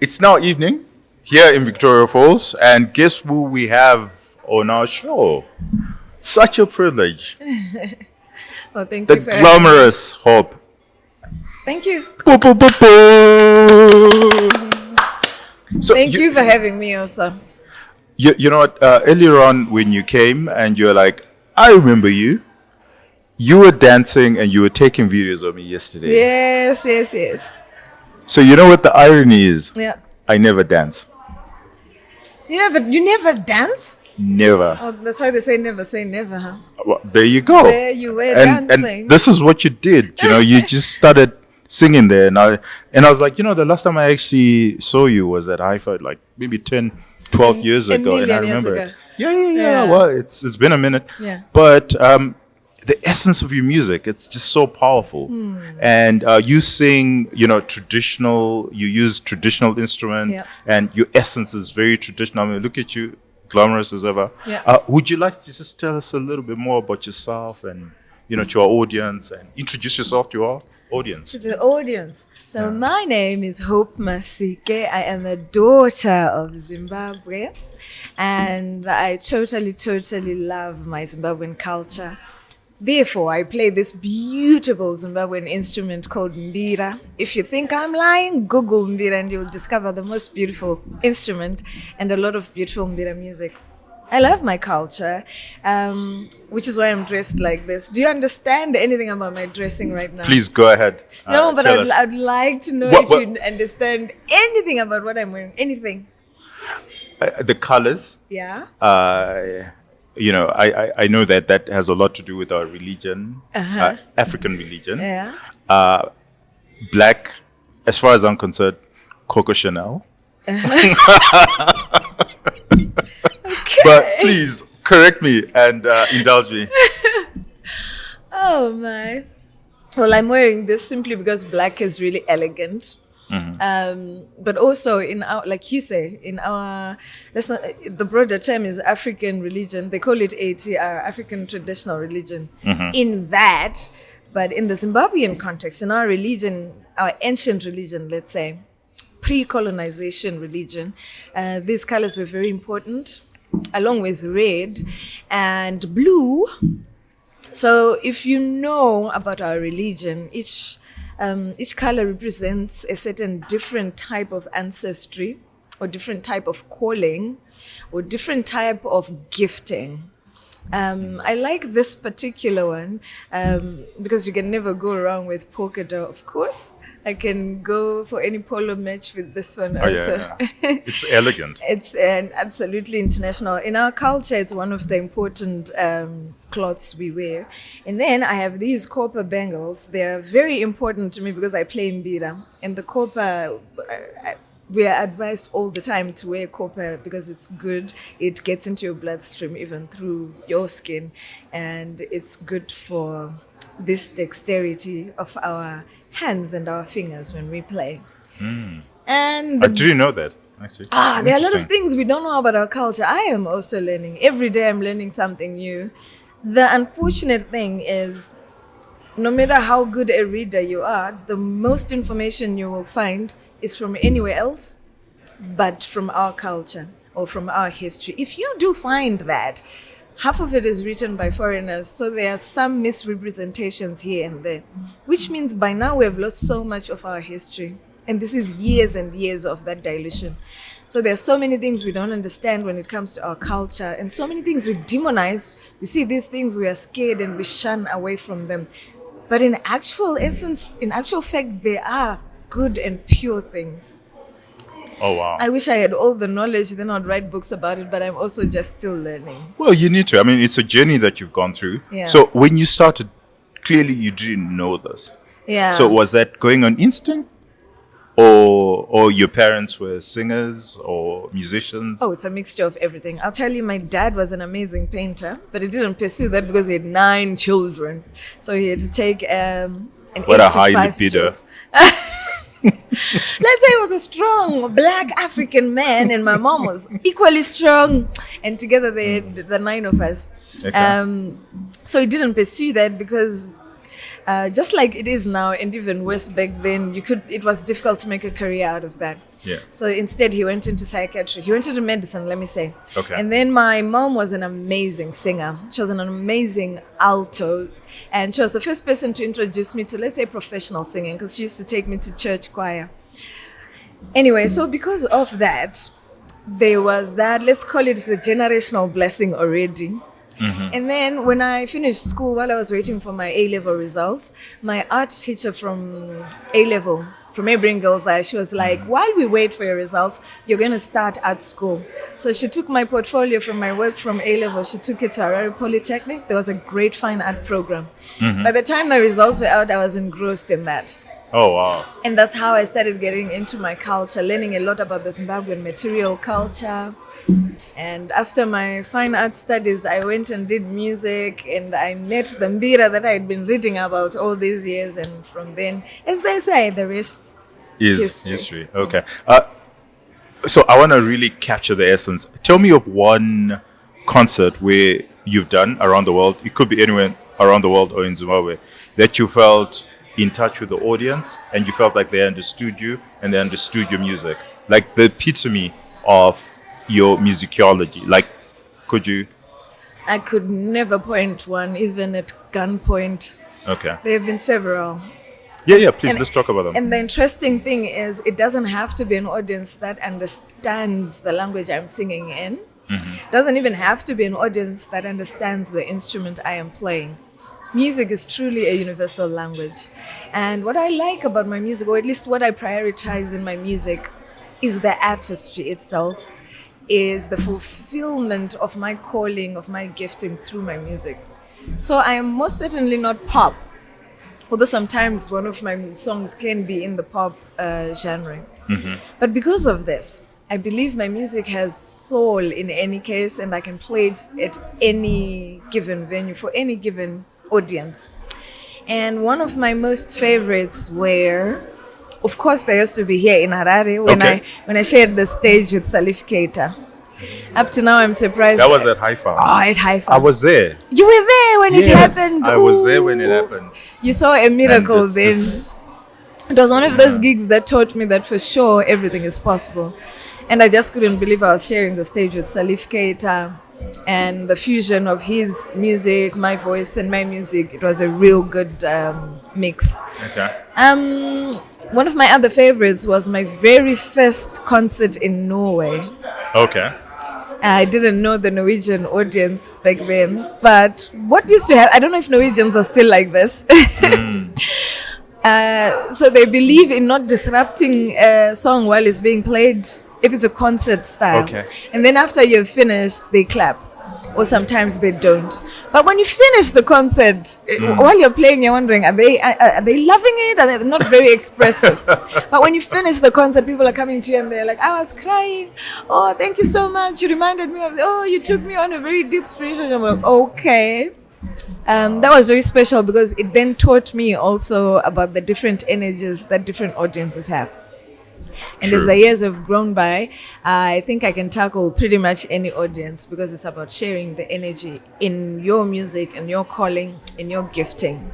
It's now evening here in Victoria Falls, and guess who we have on our show? Such a privilege. Well, thank The you for glamorous Hope. Thank you. Boo, boo, boo, boo. So Thank you for having me also. You know what? Earlier on, when you came and you were like, I remember you. You were dancing and you were taking videos of me yesterday. Yes. So you know what the irony is? Yeah. I never dance. You never dance? Never. Oh, that's why they say never, huh? Well, there you go. There you were dancing. And this is what you did. You know, you just started singing there. And I was like, the last time I actually saw you was at HiFi, like maybe 10, 12 years ago. And I remember it. Yeah. Well, it's been a minute. Yeah. But the essence of your music, it's just so powerful. And you sing, traditional, you use traditional instrument, and your essence is very traditional. I mean, look at you, glamorous as ever. Yeah. Would you like to just tell us a little bit more about yourself and, to our audience, and introduce yourself to our audience? To the audience. So my name is Hope Masike. I am a daughter of Zimbabwe, and I totally love my Zimbabwean culture. Therefore, I play this beautiful Zimbabwean instrument called mbira. If you think I'm lying, Google mbira and you'll discover the most beautiful instrument and a lot of beautiful mbira music. I love my culture, which is why I'm dressed like this. Do you understand anything about my dressing right now? Please go ahead. No, but I'd like to know if you understand anything about what I'm wearing. Anything. The colors. Yeah. I know that has a lot to do with our religion, African religion. Yeah. Black, as far as I'm concerned, Coco Chanel. Okay. But please correct me and indulge me. Oh my. Well, I'm wearing this simply because black is really elegant. But also in our, like you say, in our, the broader term is African religion. They call it ATR, African traditional religion. In that, but in the Zimbabwean context, in our religion, our ancient religion, let's say, pre-colonization religion, these colors were very important, along with red and blue. So if you know about our religion, each color represents a certain different type of ancestry, or different type of calling, or different type of gifting. I like this particular one because you can never go wrong with polka dot, of course. I can go for any polo match with this one also. Yeah. It's elegant. It's absolutely international. In our culture, it's one of the important cloths we wear. And then I have these copper bangles. They're very important to me because I play mbira. And the copper, we are advised all the time to wear copper because it's good. It gets into your bloodstream, even through your skin. And it's good for this dexterity of our hands and our fingers when we play. And I didn't know that. Actually. There are a lot of things we don't know about our culture. I am also learning. Every day I'm learning something new. The unfortunate thing is, no matter how good a reader you are, the most information you will find is from anywhere else but from our culture or from our history. If you do find that, half of it is written by foreigners, so there are some misrepresentations here and there, which means by now we have lost so much of our history. And this is years and years of that dilution. So there are so many things we don't understand when it comes to our culture, and so many things we demonize. We see these things, we are scared and we shun away from them. But in actual essence, in actual fact, they are good and pure things. Oh, wow. I wish I had all the knowledge, then I'd write books about it, but I'm also just still learning. Well, you need to. I mean, it's a journey that you've gone through. Yeah. So when you started, clearly you didn't know this. Yeah. So was that going on instinct? Or your parents were singers or musicians? Oh, it's a mixture of everything. I'll tell you, my dad was an amazing painter, but he didn't pursue that because he had 9 children. So he had to take an What 8 a to high 5 libido. job. Let's say he was a strong black African man, and my mom was equally strong, and together they had the 9 of us. Okay. So he didn't pursue that because just like it is now, and even worse back then, it was difficult to make a career out of that. Yeah. So instead, he went into psychiatry. He went into medicine, let me say. Okay. And then my mom was an amazing singer. She was an amazing alto. And she was the first person to introduce me to, let's say, professional singing, because she used to take me to church choir. Anyway, so because of that, there was that, let's call it the generational blessing already. Mm-hmm. And then when I finished school, while I was waiting for my A-level results, my art teacher from A-level, from Aberdeen Girls Eye, she was like, while we wait for your results, you're going to start art school. So she took my portfolio from my work from A-level, she took it to Harare Polytechnic. There was a great fine art program. Mm-hmm. By the time my results were out, I was engrossed in that. Oh, wow. And that's how I started getting into my culture, learning a lot about the Zimbabwean material culture. And after my fine art studies, I went and did music, and I met the Mbira that I had been reading about all these years. And from then, as they say, the rest is history. Okay. So I want to really capture the essence. Tell me of one concert where you've done around the world. It could be anywhere around the world or in Zimbabwe, that you felt in touch with the audience and you felt like they understood you and they understood your music. Like the epitome of your musicology. Like, could you? I could never point one, even at gunpoint. Okay. There have been several. Yeah, please, let's talk about them. And the interesting thing is, it doesn't have to be an audience that understands the language I'm singing in. Mm-hmm. It doesn't even have to be an audience that understands the instrument I am playing. Music is truly a universal language. And what I like about my music, or at least what I prioritize in my music, is the artistry itself, is the fulfillment of my calling, of my gifting through my music. So I am most certainly not pop, although sometimes one of my songs can be in the pop genre. Mm-hmm. But because of this, I believe my music has soul in any case, and I can play it at any given venue for any given audience. And one of my most favorites were, of course, they used to be here in Harare when I shared the stage with Salif Keita. Up to now, I'm surprised. That was at Haifa. Oh, at Haifa. I was there. You were there when it happened. I was there when it happened. You saw a miracle then. It was one of those gigs that taught me that for sure everything is possible. And I just couldn't believe I was sharing the stage with Salif Keita, and the fusion of his music, my voice, and my music. It was a real good mix. Okay. One of my other favorites was my very first concert in Norway. Okay. I didn't know the Norwegian audience back then, but what used to happen, I don't know if Norwegians are still like this. So they believe in not disrupting a song while it's being played, if it's a concert style. Okay. And then after you've finished, they clap. Or sometimes they don't. But when you finish the concert, while you're playing, you're wondering, are they loving it? Are they not very expressive? But when you finish the concert, people are coming to you and they're like, I was crying. Oh, thank you so much. You reminded me of, you took me on a very deep spiritual journey. I'm like, okay. That was very special because it then taught me also about the different energies that different audiences have. And as the years have grown by, I think I can tackle pretty much any audience because it's about sharing the energy in your music and your calling, in your gifting.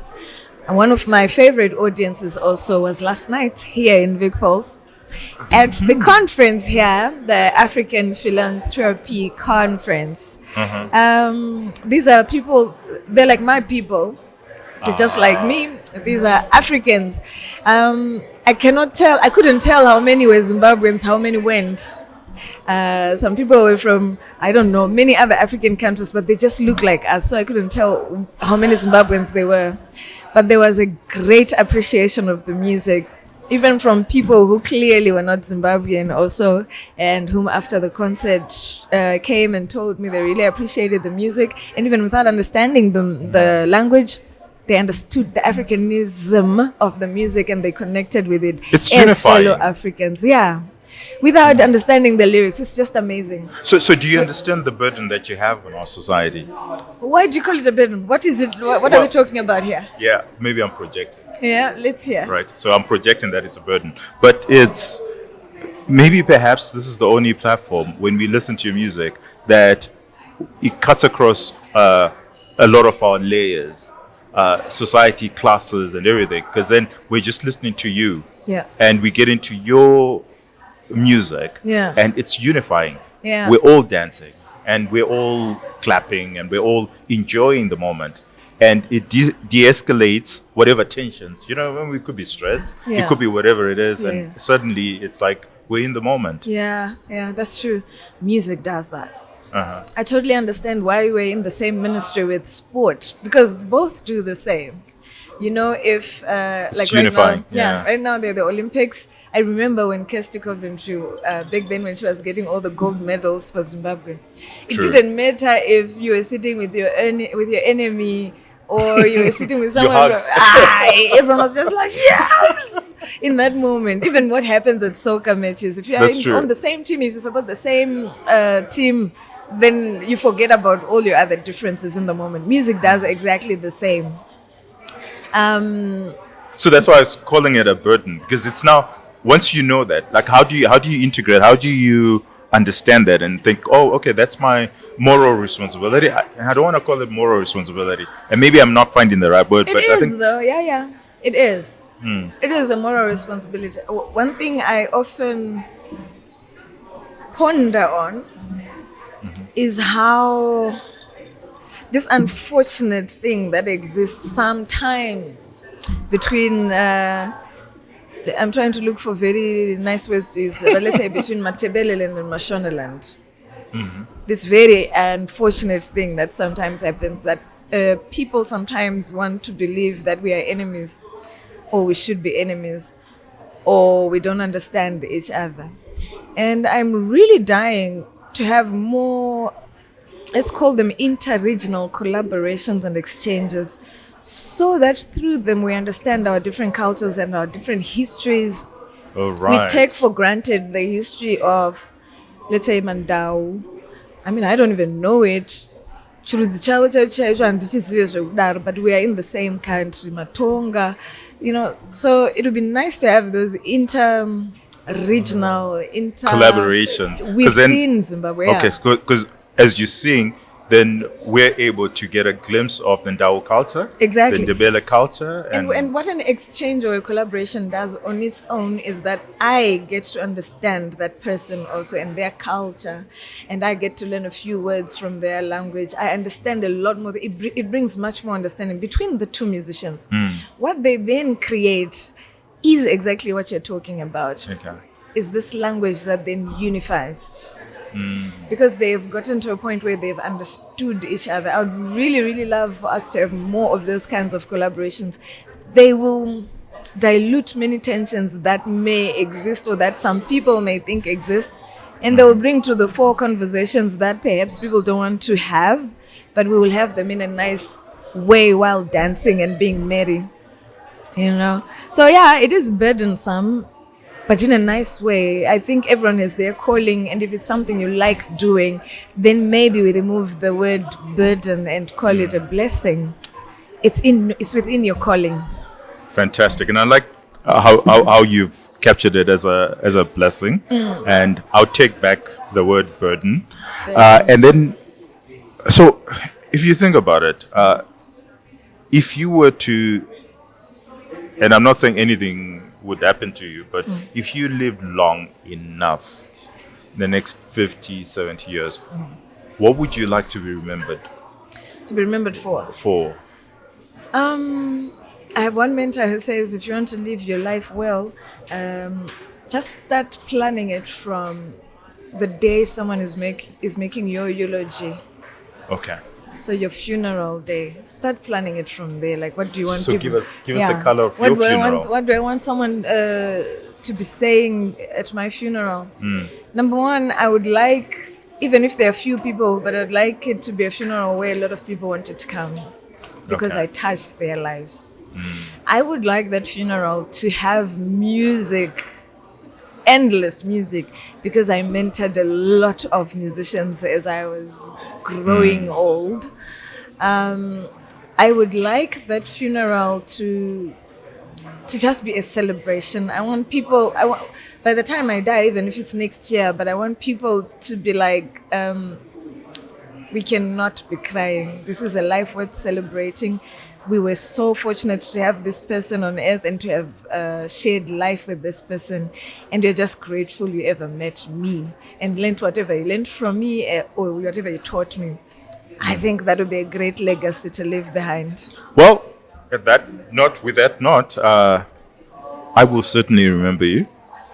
And one of my favorite audiences also was last night here in Vic Falls at the conference here, the African Philanthropy Conference. These are people, they're like my people. They're just like me. These are Africans. I couldn't tell how many were Zimbabweans, how many went. Some people were from, I don't know, many other African countries, but they just look like us. So I couldn't tell how many Zimbabweans they were. But there was a great appreciation of the music. even from people who clearly were not Zimbabwean also, and whom after the concert came and told me they really appreciated the music, and even without understanding the language, they understood the Africanism of the music and they connected with it It's as unifying. fellow Africans. Yeah. Without understanding the lyrics, it's just amazing. So do you understand the burden that you have on our society? Why do you call it a burden? What is it? What are we talking about here? Yeah, maybe I'm projecting. Yeah, let's hear. Right. So I'm projecting that it's a burden. But it's maybe perhaps this is the only platform when we listen to your music that it cuts across a lot of our layers, society, classes, and everything. Because then we're just listening to you. Yeah. And we get into your music. Yeah. And it's unifying. Yeah. We're all dancing and we're all clapping and we're all enjoying the moment. And it de-escalates whatever tensions. You know, when we could be stressed, Yeah. it could be whatever it is, Yeah. and suddenly it's like we're in the moment. Yeah, that's true. Music does that. Uh-huh. I totally understand why we're in the same ministry with sport, because both do the same. You know, if like right unifying, now, right now they're the Olympics. I remember when Kirsty Coventry, back then when she was getting all the gold medals for Zimbabwe, it True. didn't matter if you were sitting with your enemy or you were sitting with someone. hugged. Everyone was just like, yes! In that moment, even what happens at soccer matches, if you're That's true. on the same team, if you support the same team, then you forget about all your other differences in the moment. Music does exactly the same. So that's why I was calling it a burden, because it's now, once you know that, like how do you integrate, how do you understand that and think, oh, okay, that's my moral responsibility. I don't want to call it moral responsibility, and maybe I'm not finding the right word. It but is, I think, though. Yeah. It is. It is a moral responsibility. One thing I often ponder on is how this unfortunate thing that exists sometimes between I'm trying to look for very nice words to use, but let's say between Matabeleland and Mashonaland. This very unfortunate thing that sometimes happens, that people sometimes want to believe that we are enemies, or we should be enemies, or we don't understand each other. And I'm really dying to have more, let's call them inter-regional collaborations and exchanges, so that through them we understand our different cultures and our different histories. oh, right. We take for granted the history of, let's say, Mandau. I mean, I don't even know it. But we are in the same country, Matonga. You know, so it would be nice to have those inter-regional, Collaborations. 'Cause within Zimbabwe. Okay, because as you sing, then we're able to get a glimpse of the Ndau culture, Exactly. the Ndebele culture, And what an exchange or a collaboration does on its own is that I get to understand that person also and their culture, and I get to learn a few words from their language. I understand a lot more. It brings much more understanding between the two musicians. What they then create is exactly what you're talking about. Okay. Is this language that then unifies. Because they've gotten to a point where they've understood each other. I would really, really love for us to have more of those kinds of collaborations. They will dilute many tensions that may exist or that some people may think exist, and they will bring to the fore conversations that perhaps people don't want to have, but we will have them in a nice way while dancing and being merry. You know? So yeah, it is burdensome, but in a nice way. I think everyone has their calling, and if it's something you like doing, then maybe we remove the word burden and call it a blessing. It's within your calling. Fantastic, and I like how you've captured it as a blessing, and I'll take back the word burden, and then, so if you think about it, if you were to, and I'm not saying anything would happen to you, but if you live long enough, the next 50, 70 years, what would you like to be remembered? To be remembered for? I have one mentor who says, if you want to live your life well, just start planning it from the day someone is making your eulogy. Okay. So your funeral day, start planning it from there. Like, what do you want? So people, give us a color of your funeral. What do I want someone to be saying at my funeral? Number one, I would like, even if there are few people, but I'd like it to be a funeral where a lot of people wanted to come because I touched their lives. I would like that funeral to have music, endless music, because I mentored a lot of musicians as I was growing old. I would like that funeral to just be a celebration. I want people, by the time I die, even if it's next year, but I want people to be like, we cannot be crying. This is a life worth celebrating. We were so fortunate to have this person on earth and to have shared life with this person. And we're just grateful you ever met me and learned whatever you learned from me or whatever you taught me. I think that would be a great legacy to leave behind. Well, with that note, I will certainly remember you.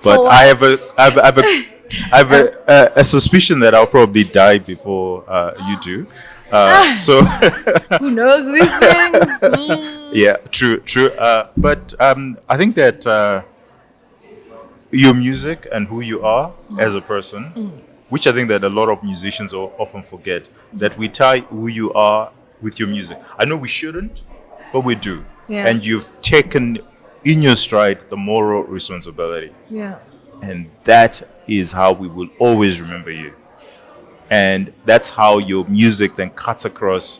But I have a suspicion that I'll probably die before you do. So who knows these things? Yeah, true. But I think that your music and who you are as a person, which I think that a lot of musicians often forget, that we tie who you are with your music. I know we shouldn't, but we do. Yeah. And you've taken in your stride the moral responsibility. Yeah. And that is how we will always remember you. And that's how your music then cuts across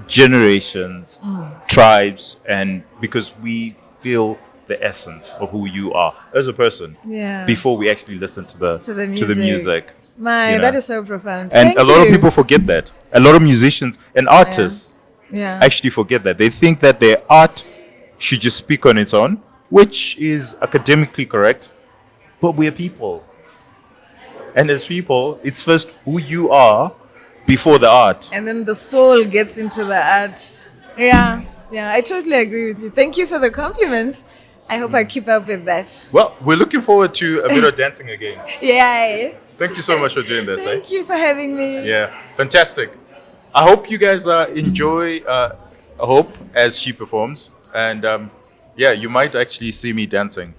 generations, tribes, and because we feel the essence of who you are as a person before we actually listen to the music. That is so profound. And a lot of people forget that. A lot of musicians and artists actually forget that. They think that their art should just speak on its own, which is academically correct, but we're people. And as people, it's first who you are before the art. And then the soul gets into the art. Yeah, I totally agree with you. Thank you for the compliment. I hope I keep up with that. Well, we're looking forward to a bit of dancing again. Yay. Thank you so much for doing this. Thank you for having me. Yeah, fantastic. I hope you guys enjoy Hope as she performs. And you might actually see me dancing.